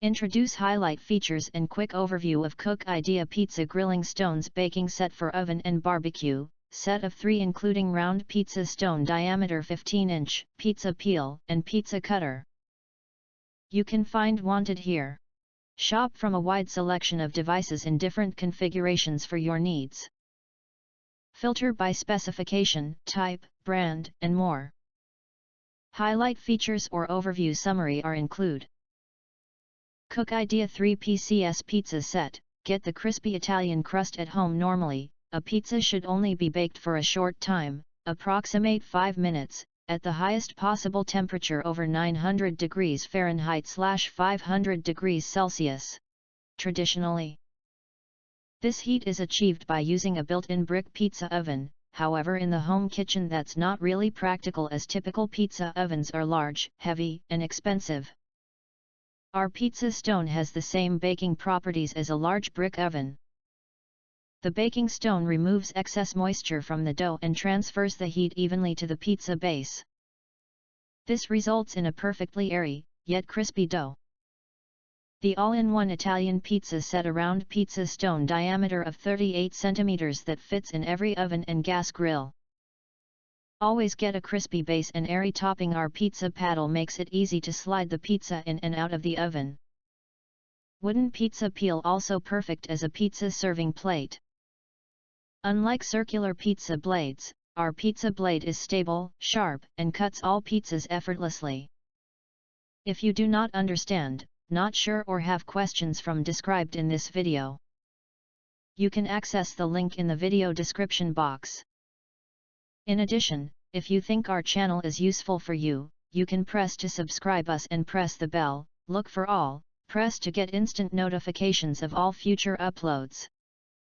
Introduce highlight features and quick overview of CookIdea Pizza Grilling Stones Baking Set for Oven and BBQ, set of 3 including round pizza stone diameter 15-inch, pizza peel and pizza cutter. You can find wanted here. Shop from a wide selection of devices in different configurations for your needs. Filter by specification, type, brand, and more. Highlight features or overview summary are include. CookIdea 3 PCS Pizza Set. Get the crispy Italian crust at home. Normally, a pizza should only be baked for a short time, approximate 5 minutes, at the highest possible temperature over 900 degrees Fahrenheit/500 degrees Celsius. Traditionally, this heat is achieved by using a built-in brick pizza oven. However, in the home kitchen that's not really practical, as typical pizza ovens are large, heavy, and expensive. Our pizza stone has the same baking properties as a large brick oven. The baking stone removes excess moisture from the dough and transfers the heat evenly to the pizza base. This results in a perfectly airy, yet crispy dough. The all-in-one Italian pizza set, a round pizza stone diameter of 38 cm that fits in every oven and gas grill. Always get a crispy base and airy topping. Our pizza paddle makes it easy to slide the pizza in and out of the oven. Wooden pizza peel, also perfect as a pizza serving plate. Unlike circular pizza blades, our pizza blade is stable, sharp, and cuts all pizzas effortlessly. If you do not understand, not sure, or have questions from described in this video, you can access the link in the video description box. In addition, if you think our channel is useful for you, you can press to subscribe us and press the bell, look for all, press to get instant notifications of all future uploads.